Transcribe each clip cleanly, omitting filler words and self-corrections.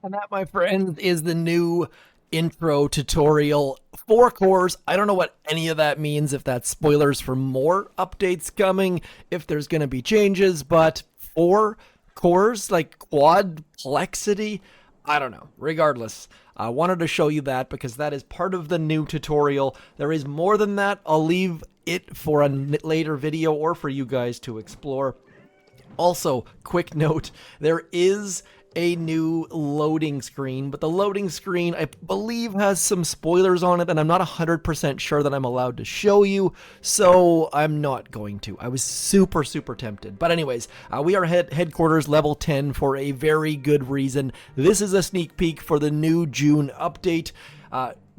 And that, my friend, is the new intro tutorial. 4 cores. I don't know what any of that means, if that's spoilers for more updates coming, if there's going to be changes, but 4 cores, like quadplexity, I don't know. Regardless, I wanted to show you that because that is part of the new tutorial. There is more than that. I'll leave it for a later video or for you guys to explore. Also, quick note, there is a new loading screen, but the loading screen, I believe, has some spoilers on it, and I'm not 100% sure that I'm allowed to show you, so I'm not going to. I was super tempted. But anyways, we are headquarters level 10 for a very good reason. This is a sneak peek for the new June update.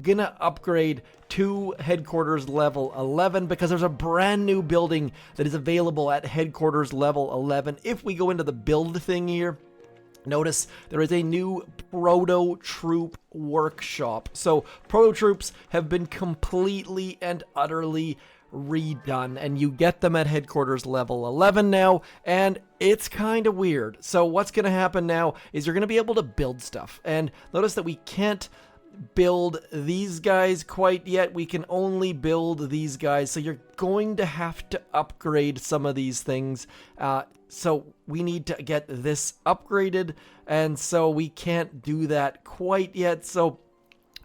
Gonna upgrade to headquarters level 11 because there's a brand new building that is available at headquarters level 11. If we go into the build thing here, notice there is a new Proto Troop workshop. So Proto Troops have been completely and utterly redone, and you get them at headquarters level 11 now, and it's kind of weird. So what's going to happen now is you're going to be able to build stuff, and notice that we can't build these guys quite yet. We can only build these guys, so you're going to have to upgrade some of these things. So we need to get this upgraded, and so we can't do that quite yet. So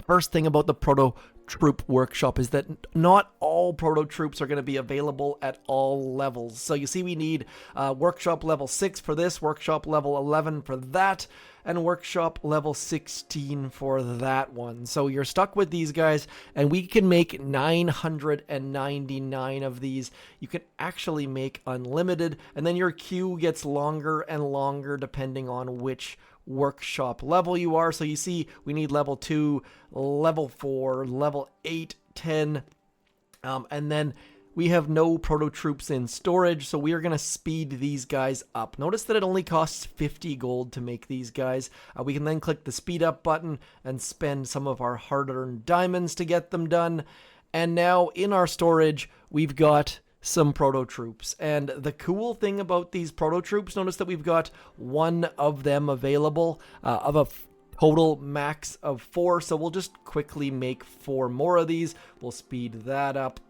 first thing about the Proto Troop workshop is that not all Proto Troops are going to be available at all levels. So you see we need workshop level 6 for this, workshop level 11 for that, and workshop level 16 for that one. So you're stuck with these guys, and we can make 999 of these. You can actually make unlimited, and then your queue gets longer and longer depending on which workshop level you are. So you see we need level 2, level 4, level 8, 10, and then we have no Proto Troops in storage, so we are going to speed these guys up. Notice that it only costs 50 gold to make these guys. We can then click the speed up button and spend some of our hard-earned diamonds to get them done. And now in our storage, we've got some Proto Troops. And the cool thing about these Proto Troops, notice that we've got one of them available of a total max of 4. So we'll just quickly make 4 more of these. We'll speed that up.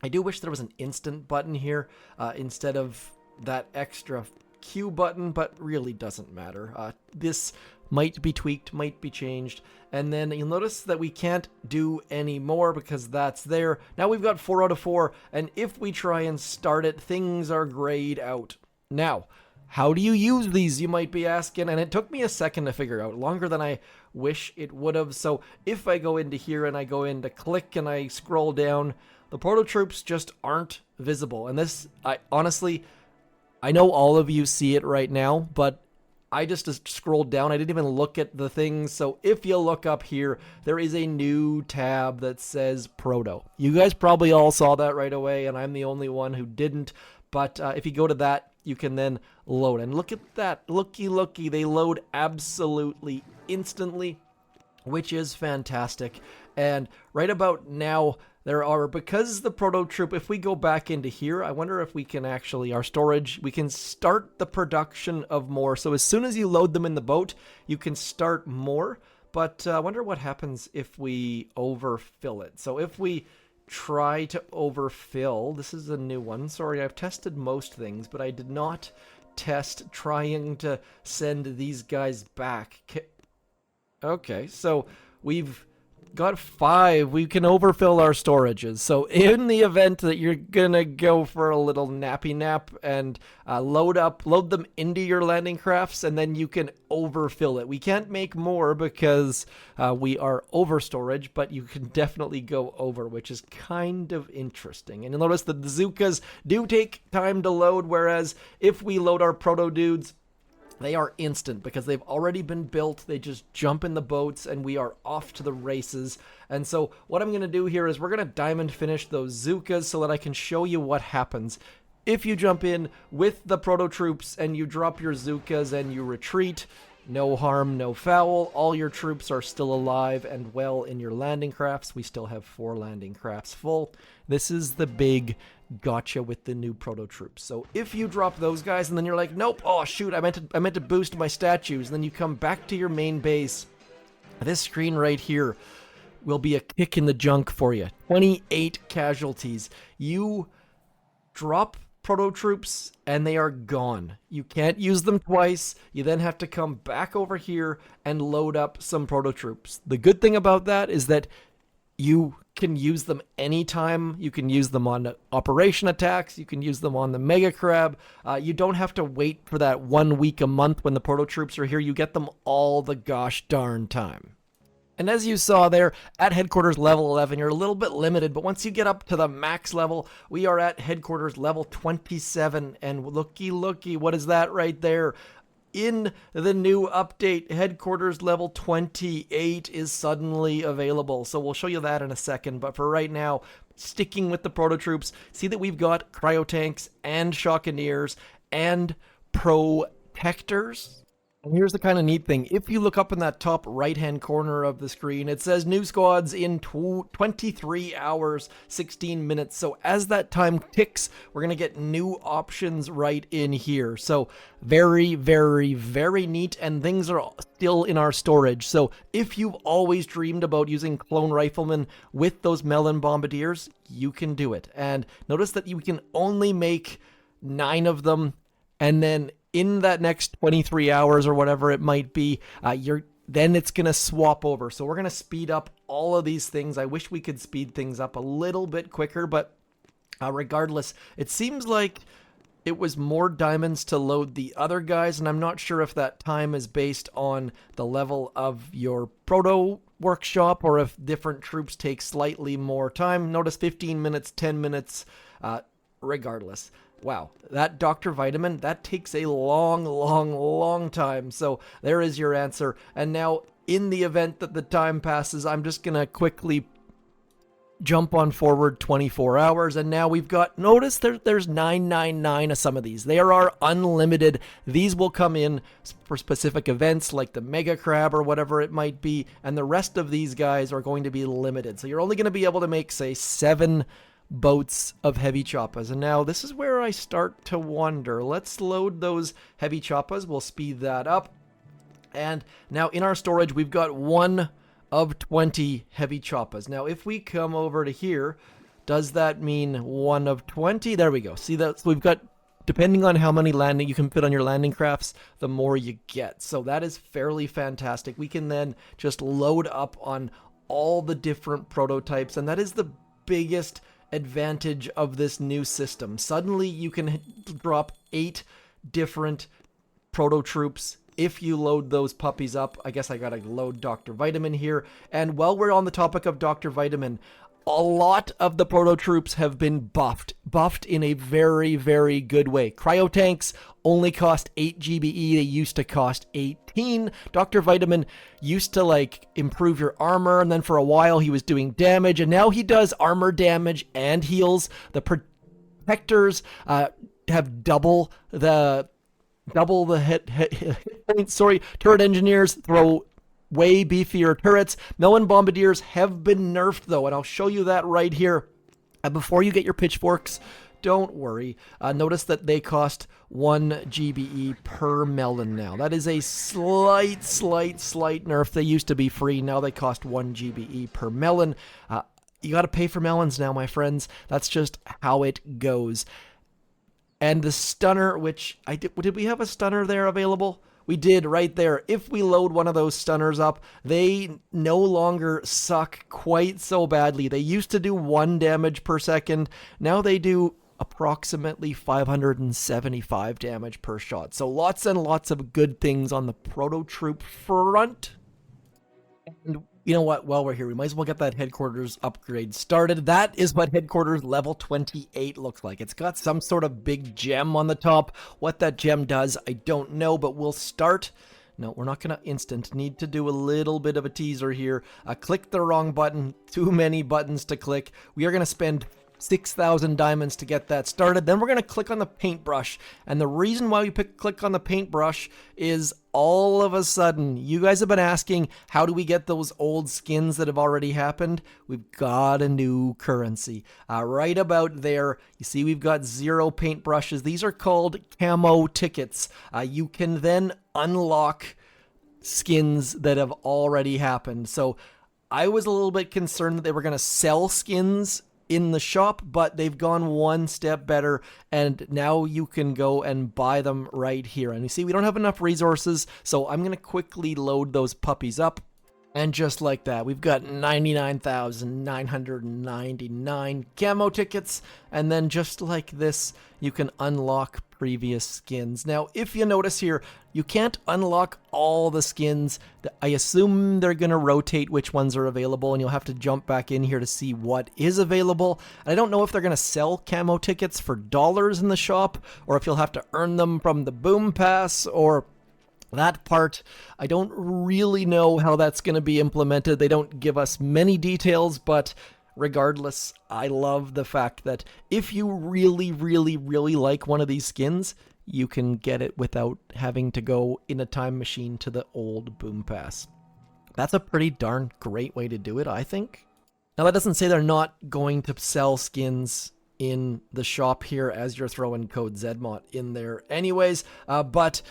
I do wish there was an instant button here instead of that extra Q button, but really doesn't matter. This might be tweaked, might be changed. And then you'll notice that we can't do any more because that's there. Now we've got 4 out of 4, and if we try and start it, things are grayed out. Now, how do you use these, you might be asking, and it took me a second to figure out, longer than I wish it would have. So if I go into here and I go into click and I scroll down, the Proto Troops just aren't visible. And this, honestly, I know all of you see it right now, but I just scrolled down. I didn't even look at the things. So if you look up here, there is a new tab that says Proto. You guys probably all saw that right away, and I'm the only one who didn't. But if you go to that, you can then load. And look at that. Looky. They load absolutely instantly, which is fantastic. And right about now, there are, because the Proto Troop, if we go back into here, I wonder if we can actually, our storage, we can start the production of more. So as soon as you load them in the boat, you can start more. But I wonder what happens if we overfill it. So if we try to overfill, this is a new one. Sorry, I've tested most things, but I did not test trying to send these guys back. Okay, so we've got 5. We can overfill our storages. So in the event that you're gonna go for a little nappy nap and load them into your landing crafts, and then you can overfill it. We can't make more because we are over storage, but you can definitely go over, which is kind of interesting. And you'll notice that the Zookas do take time to load, whereas if we load our Proto Dudes, they are instant because they've already been built. They just jump in the boats and we are off to the races. And so what I'm going to do here is we're going to diamond finish those Zookas so that I can show you what happens if you jump in with the Proto Troops and you drop your Zookas and you retreat. no harm, no foul. All your troops are still alive and well in your landing crafts. We still have 4 landing crafts full. This is the big gotcha with the new Proto Troops. So if you drop those guys and then you're like, nope, oh shoot, I meant to boost my statues, and then you come back to your main base, this screen right here will be a kick in the junk for you. 28 casualties. You drop Proto Troops and they are gone. You can't use them twice. You then have to come back over here and load up some Proto Troops. The good thing about that is that you can use them anytime. You can use them on operation attacks. You can use them on the Mega Crab. You don't have to wait for that 1 week a month when the Proto Troops are here. You get them all the gosh darn time. And as you saw there, at headquarters level 11, you're a little bit limited, but once you get up to the max level, we are at headquarters level 27, and looky, what is that right there? In the new update, headquarters level 28 is suddenly available, so we'll show you that in a second, but for right now, sticking with the Proto Troops, see that we've got cryo tanks and shockeneers and protectors. And here's the kind of neat thing. If you look up in that top right-hand corner of the screen, it says new squads in 23 hours, 16 minutes. So as that time ticks, we're going to get new options right in here. So very, very, very neat. And things are still in our storage. So if you've always dreamed about using clone riflemen with those melon bombardiers, you can do it. And notice that you can only make 9 of them, and then in that next 23 hours or whatever it might be, then it's going to swap over. So we're going to speed up all of these things. I wish we could speed things up a little bit quicker, but regardless, it seems like it was more diamonds to load the other guys, and I'm not sure if that time is based on the level of your proto workshop or if different troops take slightly more time. Notice 15 minutes, 10 minutes, regardless. Wow, that Dr. Vitamin, that takes a long time. So there is your answer. And now, in the event that the time passes, I'm just going to quickly jump on forward 24 hours. And now we've got, notice there's 999 of some of these. They are unlimited. These will come in for specific events like the Mega Crab or whatever it might be. And the rest of these guys are going to be limited. So you're only going to be able to make, say, 7 boats of heavy choppas. And now this is where I start to wonder. Let's load those heavy choppas. We'll speed that up. And now in our storage, we've got 1 of 20 heavy choppas. Now, if we come over to here, does that mean 1 of 20? There we go. See that? So we've got, depending on how many landing you can fit on your landing crafts, the more you get. So that is fairly fantastic. We can then just load up on all the different prototypes. And that is the biggest advantage of this new system. Suddenly you can drop 8 different Proto Troops if you load those puppies up. I guess I gotta load Dr. Vitamin here. And while we're on the topic of Dr. Vitamin, a lot of the Proto Troops have been buffed in a very, very good way. Cryo tanks only cost 8 GBE. They used to cost 18. Dr. Vitamin used to like improve your armor, and then for a while he was doing damage, and now he does armor damage and heals. The protectors have double the hit points. Sorry, turret engineers throw way beefier turrets. Melon bombardiers have been nerfed though, and I'll show you that right here. Before you get your pitchforks, don't worry. Notice that they cost 1 GBE per melon now. That is a slight nerf. They used to be free. Now they cost 1 GBE per melon. You got to pay for melons now, my friends. That's just how it goes. And the stunner, which did we have a stunner there available? We did right there. If we load one of those stunners up, they no longer suck quite so badly. They used to do 1 damage per second. Now they do approximately 575 damage per shot. So lots and lots of good things on the Proto Troop front. And you know what? While we're here, we might as well get that headquarters upgrade started. That is what headquarters level 28 looks like. It's got some sort of big gem on the top. What that gem does, I don't know, but we'll start. No, we're not going to instant. Need to do a little bit of a teaser here. Click the wrong button. Too many buttons to click. We are going to spend 6,000 diamonds to get that started. Then we're going to click on the paintbrush. And the reason why we click on the paintbrush is all of a sudden, you guys have been asking, how do we get those old skins that have already happened? We've got a new currency. Right about there, you see we've got 0 paintbrushes. These are called Camo tickets. You can then unlock skins that have already happened. So I was a little bit concerned that they were going to sell skins in the shop, but they've gone one step better, and now you can go and buy them right here. And you see, we don't have enough resources, so I'm going to quickly load those puppies up. And just like that, we've got 99,999 camo tickets. And then just like this, you can unlock previous skins. Now, if you notice here, you can't unlock all the skins. I assume they're going to rotate which ones are available, and you'll have to jump back in here to see what is available. And I don't know if they're going to sell camo tickets for dollars in the shop, or if you'll have to earn them from the Boom Pass, or that part. I don't really know how that's going to be implemented. They don't give us many details, but regardless, I love the fact that if you really, really, really like one of these skins, you can get it without having to go in a time machine to the old Boom Pass. That's a pretty darn great way to do it, I think. Now, that doesn't say they're not going to sell skins in the shop here as you're throwing code zmot in there anyways, but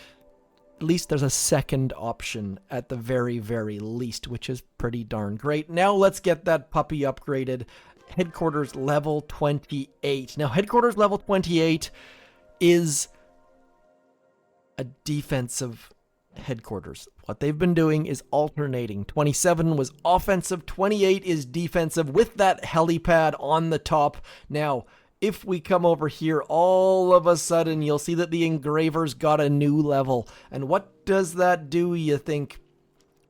at least there's a second option at the very, very least, which is pretty darn great. Now let's get that puppy upgraded. Headquarters level 28. Now, headquarters level 28 is a defensive headquarters. What they've been doing is alternating. 27 was offensive, 28 is defensive with that helipad on the top. Now, if we come over here, all of a sudden, you'll see that the engravers got a new level. And what does that do, you think?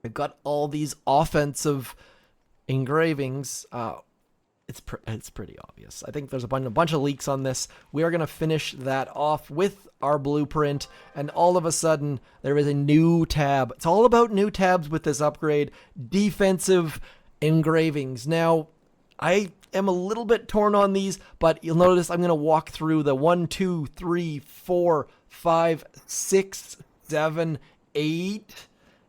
We've got all these offensive engravings. It's pretty obvious. I think there's a bunch of leaks on this. We are going to finish that off with our blueprint. And all of a sudden, there is a new tab. It's all about new tabs with this upgrade. Defensive engravings. Now, I am a little bit torn on these, but you'll notice I'm going to walk through the 1, 2, 3, 4, 5, 6, 7, 8,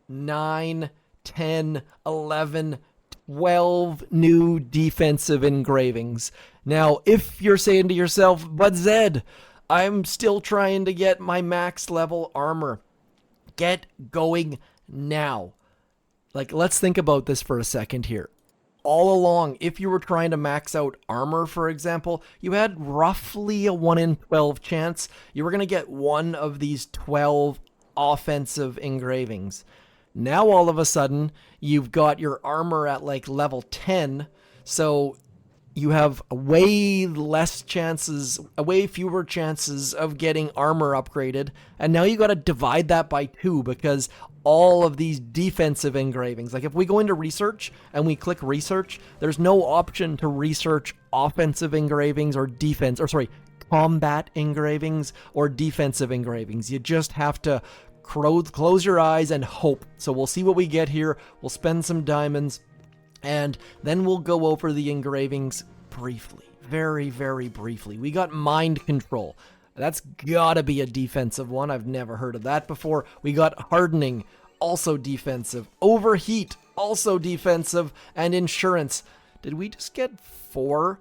9, 10, 11, 12 new defensive engravings. Now, if you're saying to yourself, but Zed, I'm still trying to get my max level armor. Get going now. Like, let's think about this for a second here. All along, if you were trying to max out armor, for example, you had roughly a 1 in 12 chance you were going to get one of these 12 offensive engravings. Now, all of a sudden, you've got your armor at like level 10, so you have way fewer chances of getting armor upgraded, and now you got to divide that by 2 because all of these defensive engravings, like if we go into research and we click research, there's no option to research offensive engravings or combat engravings or defensive engravings. You just have to close your eyes and hope. So we'll see what we get here. We'll spend some diamonds, and then we'll go over the engravings briefly, very, very briefly. We got mind control. That's gotta be a defensive one. I've never heard of that before. We got hardening, also defensive. Overheat, also defensive. And insurance. Did we just get 4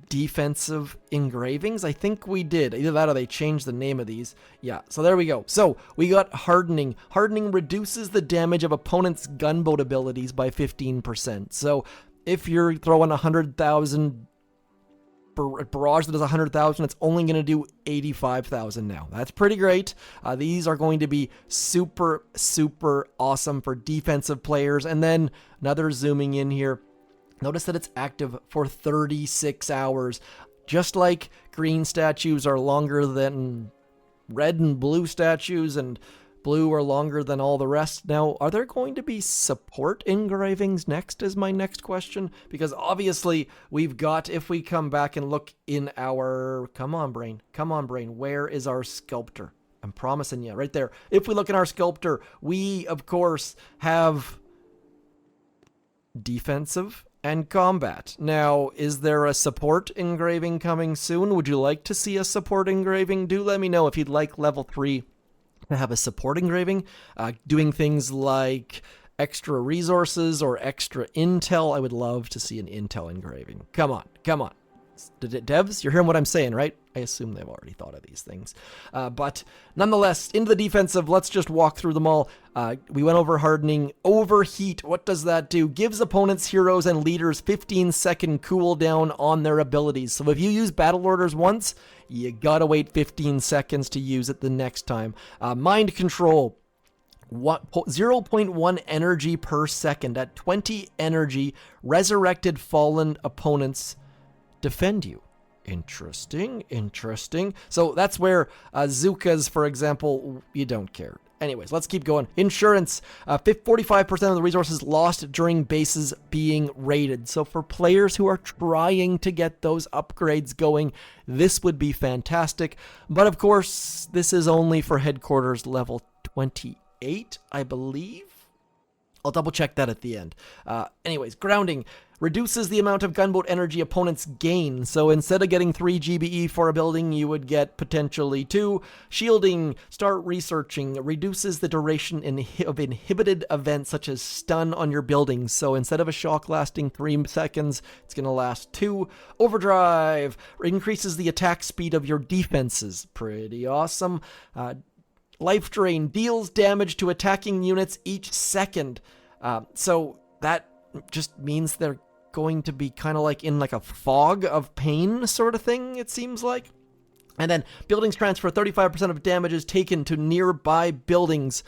defensive engravings? I think we did. Either that or they changed the name of these. Yeah, so there we go. So we got hardening. Hardening reduces the damage of opponents' gunboat abilities by 15%. So if you're throwing 100,000 barrage that does 100,000, it's only going to do 85,000 now. That's pretty great. These are going to be super, super awesome for defensive players. And then another zooming in here. Notice that it's active for 36 hours. Just like green statues are longer than red and blue statues, and blue are longer than all the rest. Now, are there going to be support engravings next is my next question? Because obviously we've got, if we come back and look in our, come on brain, where is our sculptor? I'm promising you, right there. If we look in our sculptor, we of course have defensive and combat. Now, is there a support engraving coming soon? Would you like to see a support engraving? Do let me know if you'd like level 3 to have a support engraving, doing things like extra resources or extra intel. I would love to see an intel engraving. Come on, come on. Devs, you're hearing what I'm saying, right? I assume they've already thought of these things. But nonetheless, into the defensive, let's just walk through them all. We went over hardening. Overheat, what does that do? Gives opponents, heroes, and leaders 15-second cooldown on their abilities. So if you use battle orders once, you gotta wait 15 seconds to use it the next time. Mind control. 0.1 energy per second. At 20 energy, resurrected fallen opponents defend you. Interesting, interesting. So that's where Zukas, for example, you don't care. Anyways, let's keep going. Insurance, 45% of the resources lost during bases being raided. So for players who are trying to get those upgrades going, this would be fantastic. But of course, this is only for headquarters level 28, I believe. I'll double check that at the end. Anyways, grounding reduces the amount of gunboat energy opponents gain. So instead of getting 3 GBE for a building, you would get potentially 2. Shielding, start researching, reduces the duration of inhibited events such as stun on your buildings. So instead of a shock lasting 3 seconds, it's going to last 2. Overdrive increases the attack speed of your defenses. Pretty awesome. Life drain deals damage to attacking units each second. So that just means they're going to be kind of like in like a fog of pain sort of thing, it seems like. And then buildings transfer 35% of damages taken to nearby buildings.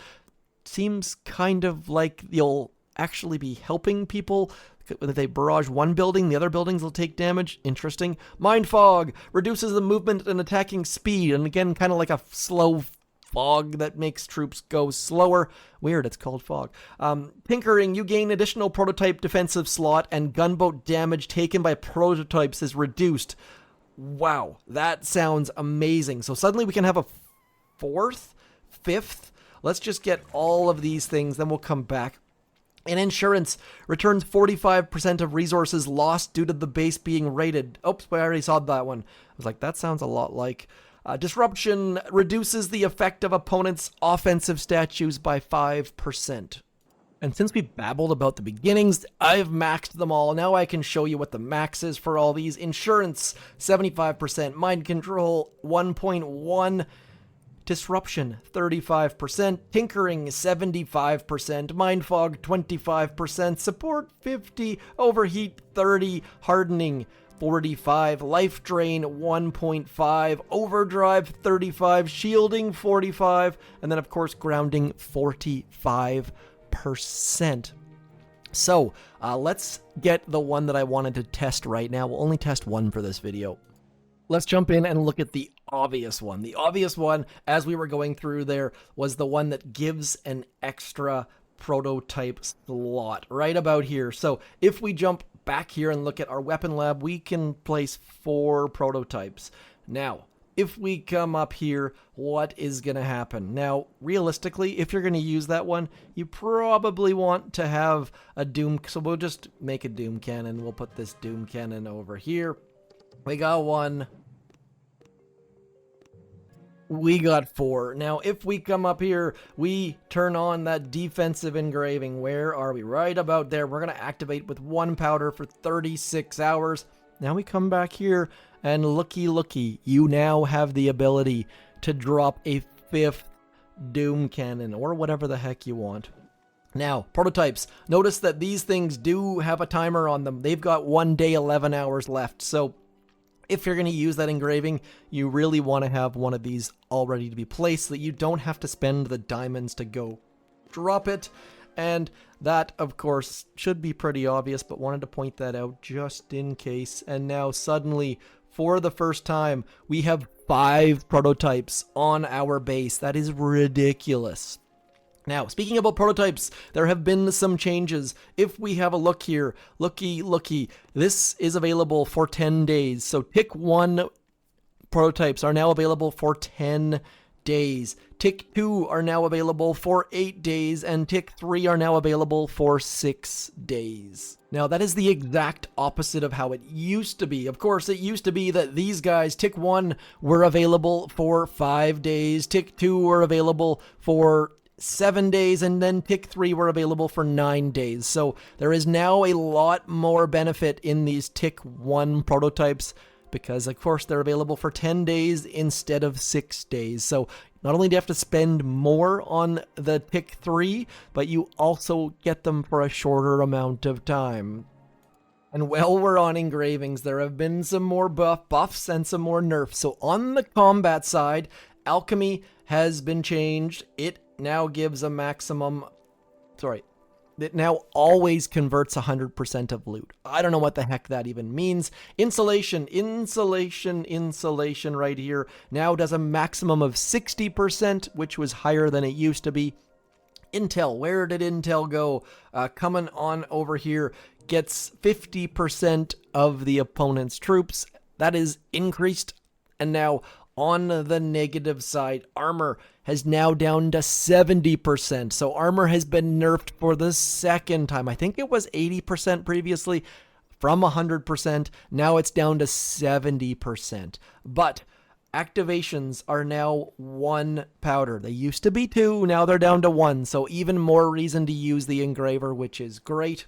Seems kind of like you'll actually be helping people. If they barrage one building, the other buildings will take damage. Interesting. Mind fog reduces the movement and attacking speed. And again, kind of like a slow fog that makes troops go slower. Weird, it's called fog. Tinkering, you gain additional prototype defensive slot, and gunboat damage taken by prototypes is reduced. Wow, that sounds amazing. So suddenly we can have a 4th, 5th. Let's just get all of these things, then we'll come back. And insurance returns 45% of resources lost due to the base being raided. Oops, I already saw that one. I was like, that sounds a lot like... disruption reduces the effect of opponents' offensive statues by 5%. And since we babbled about the beginnings, I've maxed them all. Now I can show you what the max is for all these. Insurance, 75%. Mind control, 1.1. Disruption, 35%. Tinkering, 75%. Mind fog, 25%. Support, 50%. Overheat, 30%. Hardening, 45, life drain 1.5, overdrive 35, shielding 45, and then of course grounding 45%. So let's get the one that I wanted to test right now. We'll only test one for this video. Let's jump in and look at the obvious one. The obvious one, as we were going through there, was the one that gives an extra prototype slot right about here. So if we jump back here and look at our weapon lab, we can place 4 prototypes. Now, if we come up here, what is going to happen? Now, realistically, if you're going to use that one, you probably want to have a Doom. So we'll just make a Doom cannon. We'll put this Doom cannon over here. We got 1. We got 4. Now, if we come up here, we turn on that defensive engraving. Where are we? Right about there. We're going to activate with 1 powder for 36 hours. Now we come back here, and looky, you now have the ability to drop a 5th Doom cannon, or whatever the heck you want. Now, prototypes. Notice that these things do have a timer on them. They've got 1 day, 11 hours left. So if you're going to use that engraving, you really want to have one of these all ready to be placed so that you don't have to spend the diamonds to go drop it. And that, of course, should be pretty obvious, but wanted to point that out just in case. And now suddenly, for the first time, we have 5 prototypes on our base. That is ridiculous. Now, speaking about prototypes, there have been some changes. If we have a look here, looky, this is available for 10 days. So tick 1 prototypes are now available for 10 days. Tick 2 are now available for 8 days, and Tick 3 are now available for 6 days. Now, that is the exact opposite of how it used to be. Of course, it used to be that these guys, Tick 1, were available for 5 days, Tick 2 were available for 7 days, and then Tick 3 were available for 9 days. So there is now a lot more benefit in these Tick 1 prototypes, because of course they're available for 10 days instead of 6 days. So not only do you have to spend more on the Tick 3, but you also get them for a shorter amount of time. And while we're on engravings, there have been some more buffs and some more nerfs. So on the combat side, alchemy has been changed. It now gives a maximum, it now always converts 100% of loot. I don't know what the heck that even means. Insulation right here now does a maximum of 60%, which was higher than it used to be. Intel, where did Intel go? Coming on over here, gets 50% of the opponent's troops. That is increased. And now on the negative side, armor has now down to 70%. So armor has been nerfed for the second time. I think it was 80% previously from 100%. Now it's down to 70%. But activations are now 1 powder. They used to be 2, now they're down to 1. So even more reason to use the engraver, which is great.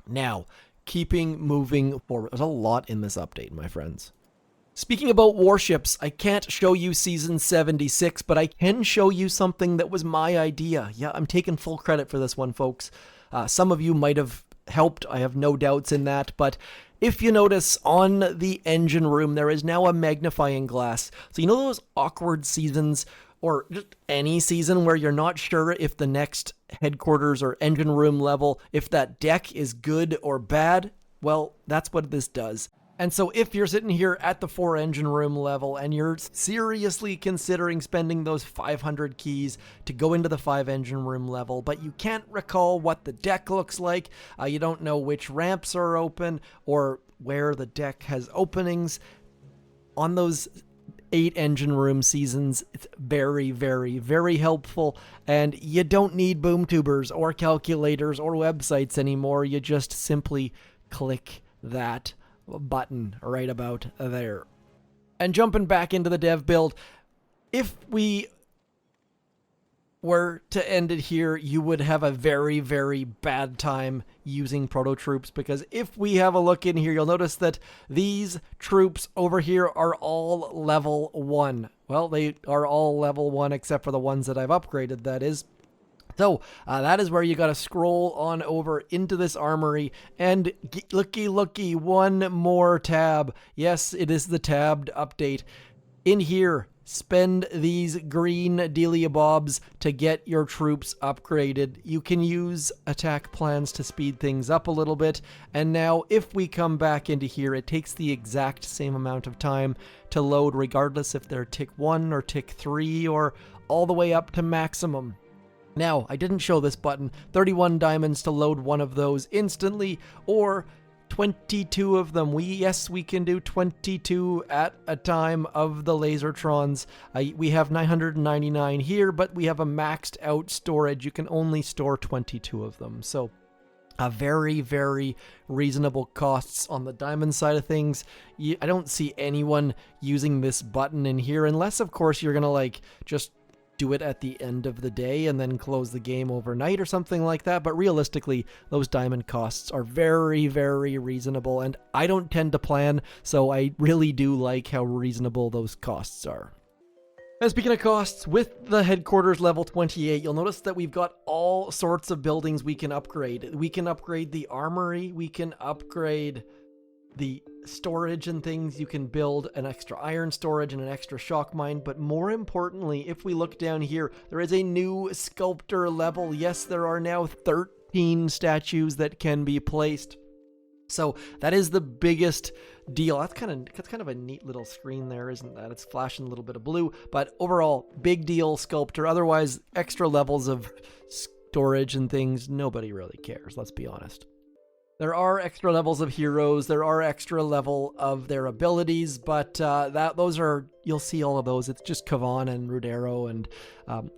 Now, keeping moving forward. There's a lot in this update, my friends. Speaking about warships, I can't show you Season 76, but I can show you something that was my idea. Yeah, I'm taking full credit for this one, folks. Some of you might have helped, I have no doubts in that, but if you notice on the engine room, there is now a magnifying glass. So you know those awkward seasons, or just any season where you're not sure if the next headquarters or engine room level, if that deck is good or bad? Well, that's what this does. And so if you're sitting here at the 4 engine room level and you're seriously considering spending those 500 keys to go into the 5 engine room level, but you can't recall what the deck looks like, you don't know which ramps are open or where the deck has openings, on those 8 engine room seasons, it's very, very, very helpful. And you don't need boom tubers or calculators or websites anymore. You just simply click that button right about there. And jumping back into the dev build, if we were to end it here, you would have a very, very bad time using Proto Troops, because if we have a look in here, you'll notice that these troops over here are all level 1. Well, they are all level 1 except for the ones that I've upgraded, that is. So that is where you got to scroll on over into this armory, and looky, one more tab. Yes, it is the tabbed update. In here, spend these green dealia bobs to get your troops upgraded. You can use attack plans to speed things up a little bit. And now if we come back into here, it takes the exact same amount of time to load, regardless if they're tick 1 or tick 3 or all the way up to maximum. Now, I didn't show this button, 31 diamonds to load one of those instantly, or 22 of them. Yes, we can do 22 at a time of the Lasertrons. We have 999 here, but we have a maxed out storage. You can only store 22 of them. So, a very, very reasonable costs on the diamond side of things. I don't see anyone using this button in here, unless, of course, you're going to, just do it at the end of the day and then close the game overnight or something like that. But realistically, those diamond costs are very, very reasonable, and I don't tend to plan, so I really do like how reasonable those costs are. And speaking of costs, with the headquarters level 28, you'll notice that we've got all sorts of buildings we can upgrade. We can upgrade the armory, we can upgrade the storage and things. You can build an extra iron storage and an extra shock mine, but more importantly, if we look down here, there is a new sculptor level. Yes, there are now 13 statues that can be placed. So that is the biggest deal. That's kind of a neat little screen there, isn't that? It's flashing a little bit of blue, but overall, big deal sculptor. Otherwise, extra levels of storage and things, nobody really cares, let's be honest. There are extra levels of heroes, there are extra level of their abilities, but those are, you'll see all of those. It's just Kavan and Rudero, and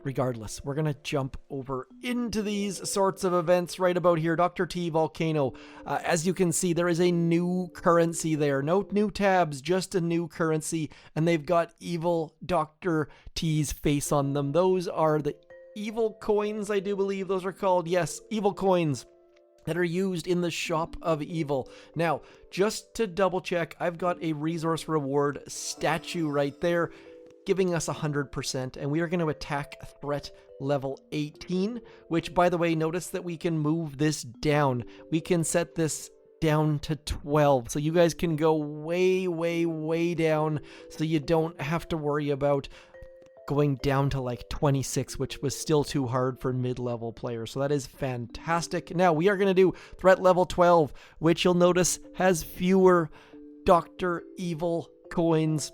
regardless, we're going to jump over into these sorts of events right about here. Dr. T Volcano, as you can see, there is a new currency there. No new tabs, just a new currency, and they've got evil Dr. T's face on them. Those are the evil coins, I do believe those are called. Yes, evil coins that are used in the Shop of Evil. Now, just to double check, I've got a resource reward statue right there, giving us 100%, and we are going to attack threat level 18, which, by the way, notice that we can move this down. We can set this down to 12, so you guys can go way, way, way down, so you don't have to worry about going down to like 26, which was still too hard for mid-level players. So that is fantastic. Now we are going to do threat level 12, which you'll notice has fewer Dr. Evil coins.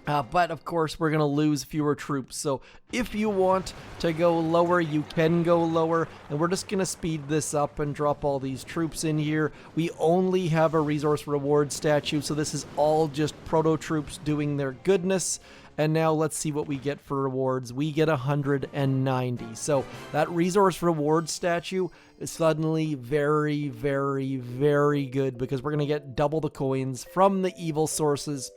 But of course, we're going to lose fewer troops. So if you want to go lower, you can go lower. And we're just going to speed this up and drop all these troops in here. We only have a resource reward statue, so this is all just Proto Troops doing their goodness. And now let's see what we get for rewards. We get 190. So that resource reward statue is suddenly very, very, very good, because we're going to get double the coins from the evil sources.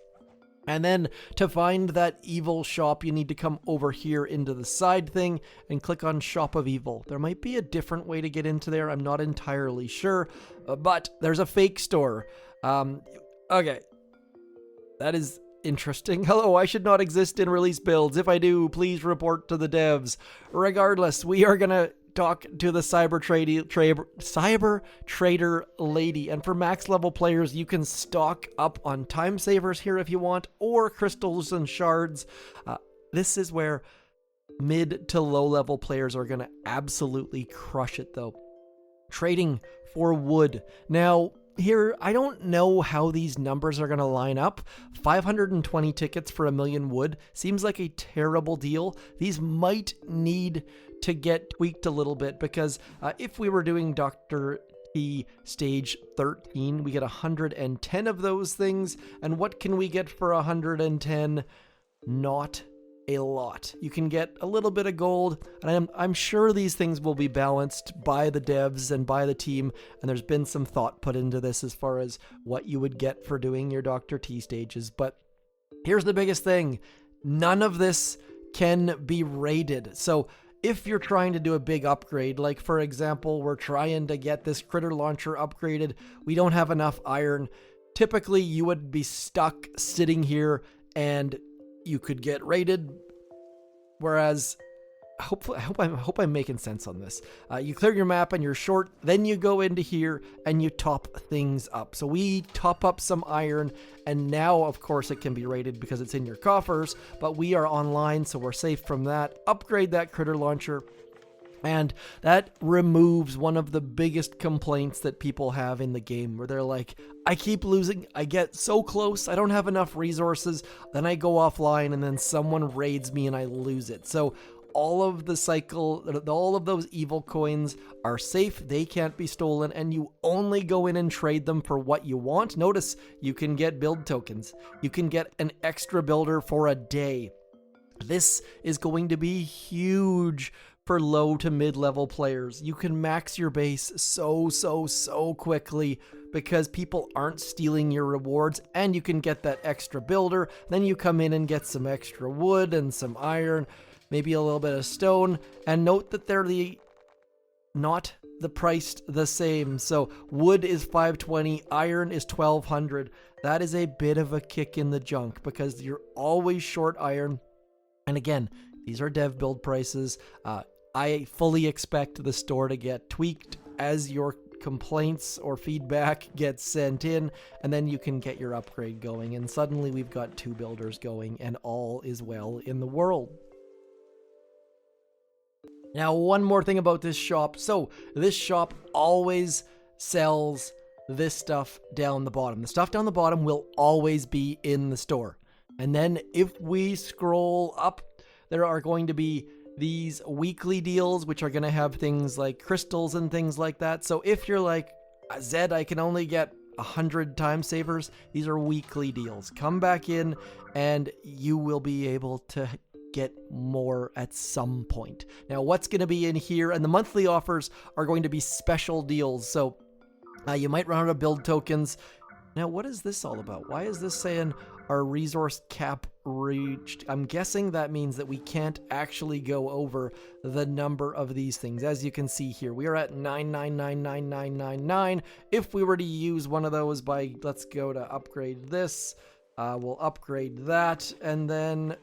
And then to find that evil shop, you need to come over here into the side thing and click on Shop of Evil. There might be a different way to get into there. I'm not entirely sure, but there's a fake store. Okay. That is interesting. Hello, I should not exist in release builds. If I do, please report to the devs. Regardless, we are gonna talk to the cyber trader lady, and for max level players, you can stock up on time savers here if you want, or crystals and shards. This is where mid to low level players are gonna absolutely crush it though. Trading for wood. Now, here, I don't know how these numbers are going to line up. 520 tickets for 1,000,000 wood seems like a terrible deal. These might need to get tweaked a little bit, because if we were doing Dr. T stage 13, we get 110 of those things. And what can we get for 110? Not a lot. You can get a little bit of gold, and I'm sure these things will be balanced by the devs and by the team, and there's been some thought put into this as far as what you would get for doing your Dr. T stages. But here's the biggest thing. None of this can be rated. So if you're trying to do a big upgrade, like for example, we're trying to get this critter launcher upgraded, we don't have enough iron. Typically, you would be stuck sitting here and you could get rated, whereas I hope I'm making sense on this. You clear your map and you're short, then you go into here and you top things up. So we top up some iron, and now of course it can be rated because it's in your coffers, but we are online, so we're safe from that. Upgrade that critter launcher. And that removes one of the biggest complaints that people have in the game, where they're like, I keep losing, I get so close, I don't have enough resources, then I go offline and then someone raids me and I lose it. So all of the cycle, all of those evil coins are safe, they can't be stolen, and you only go in and trade them for what you want. Notice you can get build tokens, you can get an extra builder for a day. This is going to be huge for low to mid-level players. You can max your base so quickly because people aren't stealing your rewards, and you can get that extra builder. Then you come in and get some extra wood and some iron, maybe a little bit of stone, and note that they're not the price the same. So wood is 520, iron is 1200. That is a bit of a kick in the junk because you're always short iron. And again, these are dev build prices. I fully expect the store to get tweaked as your complaints or feedback gets sent in, and then you can get your upgrade going, and suddenly we've got 2 builders going, and all is well in the world. Now, one more thing about this shop. So this shop always sells this stuff down the bottom. The stuff down the bottom will always be in the store. And then if we scroll up, there are going to be these weekly deals, which are going to have things like crystals and things like that. So if you're like, Zed, I can only get 100 time savers. These are weekly deals. Come back in and you will be able to get more at some point. Now, what's going to be in here, and the monthly offers are going to be special deals. So you might run out of build tokens. Now, what is this all about? Why is this saying our resource cap reached? I'm guessing that means that we can't actually go over the number of these things. As you can see here, we are at 9999999. If we were to use one of those by, let's go to upgrade this. We'll upgrade that, and then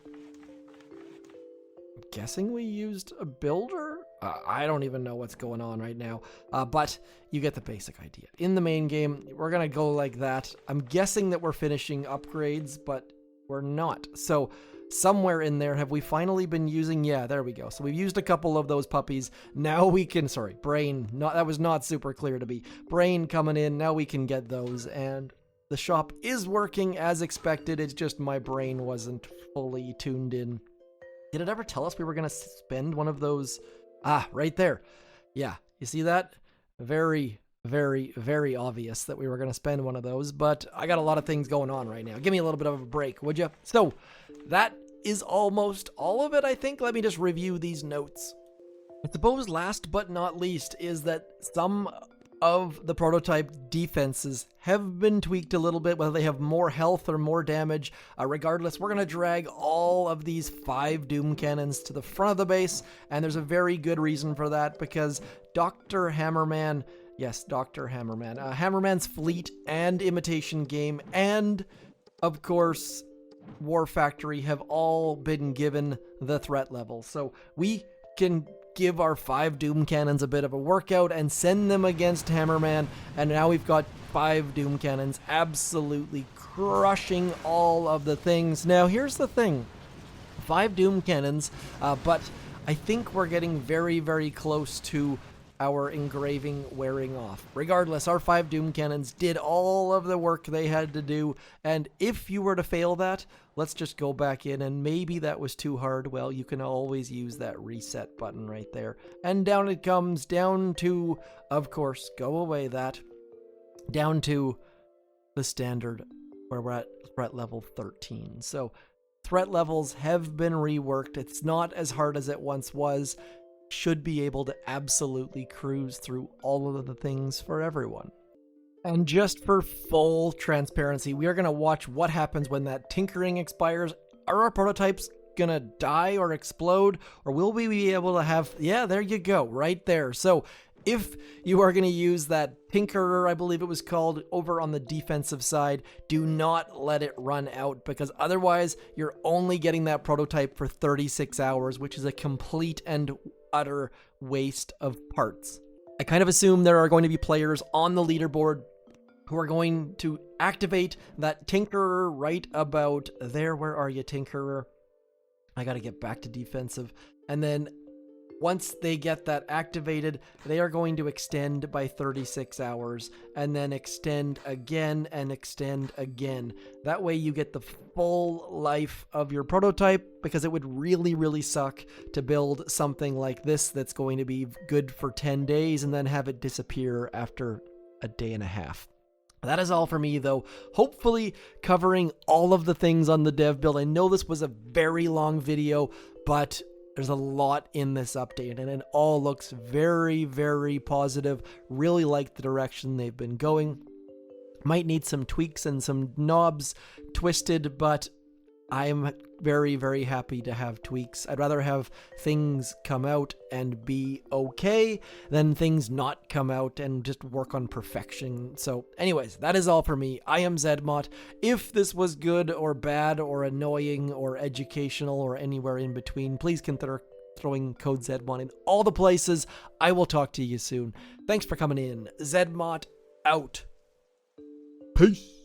I'm guessing we used a builder? I don't even know what's going on right now, but you get the basic idea. In the main game, we're going to go like that. I'm guessing that we're finishing upgrades, but we're not. So somewhere in there, have we finally been using? Yeah, there we go. So we've used a couple of those puppies. Now we can, sorry, brain, that was not super clear to me. Brain coming in, now we can get those, and the shop is working as expected. It's just my brain wasn't fully tuned in. Did it ever tell us we were going to spend one of those? Ah, right there. Yeah, you see that? Very, very, very obvious that we were going to spend one of those, but I got a lot of things going on right now. Give me a little bit of a break, would you? So, that is almost all of it, I think. Let me just review these notes. I suppose last but not least is that some of the prototype defenses have been tweaked a little bit, whether they have more health or more damage. Regardless, we're going to drag all of these 5 Doom Cannons to the front of the base, and there's a very good reason for that, because Dr. Hammerman, yes, Dr. Hammerman, Hammerman's fleet and Imitation game, and, of course, War Factory have all been given the threat level. So we can give our 5 Doom Cannons a bit of a workout and send them against Hammerman, and now we've got 5 Doom Cannons absolutely crushing all of the things. Now, here's the thing. 5 Doom Cannons, but I think we're getting very, very close to our engraving wearing off. Regardless, our 5 Doom Cannons did all of the work they had to do, and if you were to fail that, let's just go back in, and maybe that was too hard. Well, you can always use that reset button right there. And down it comes, down to, of course, go away that, down to the standard where we're at threat level 13. So threat levels have been reworked. It's not as hard as it once was. Should be able to absolutely cruise through all of the things for everyone. And just for full transparency, we are going to watch what happens when that tinkering expires. Are our prototypes going to die or explode? Or will we be able to have... Yeah, there you go, right there. So if you are going to use that Tinkerer, I believe it was called, over on the defensive side, do not let it run out, because otherwise you're only getting that prototype for 36 hours, which is a complete and utter waste of parts. I kind of assume there are going to be players on the leaderboard who are going to activate that Tinkerer right about there. Where are you, Tinkerer? I got to get back to defensive. And then once they get that activated, they are going to extend by 36 hours and then extend again and extend again. That way you get the full life of your prototype, because it would really, really suck to build something like this that's going to be good for 10 days and then have it disappear after a day and a half. That is all for me, though. Hopefully covering all of the things on the dev build. I know this was a very long video, but there's a lot in this update, and it all looks very, very positive. Really like the direction they've been going. Might need some tweaks and some knobs twisted, but I'm very, very happy to have tweaks. I'd rather have things come out and be okay than things not come out and just work on perfection. So anyways, that is all for me. I am zmot. If this was good or bad or annoying or educational or anywhere in between, please consider throwing code zmot in all the places. I will talk to you soon. Thanks for coming in. Zmot out. Peace.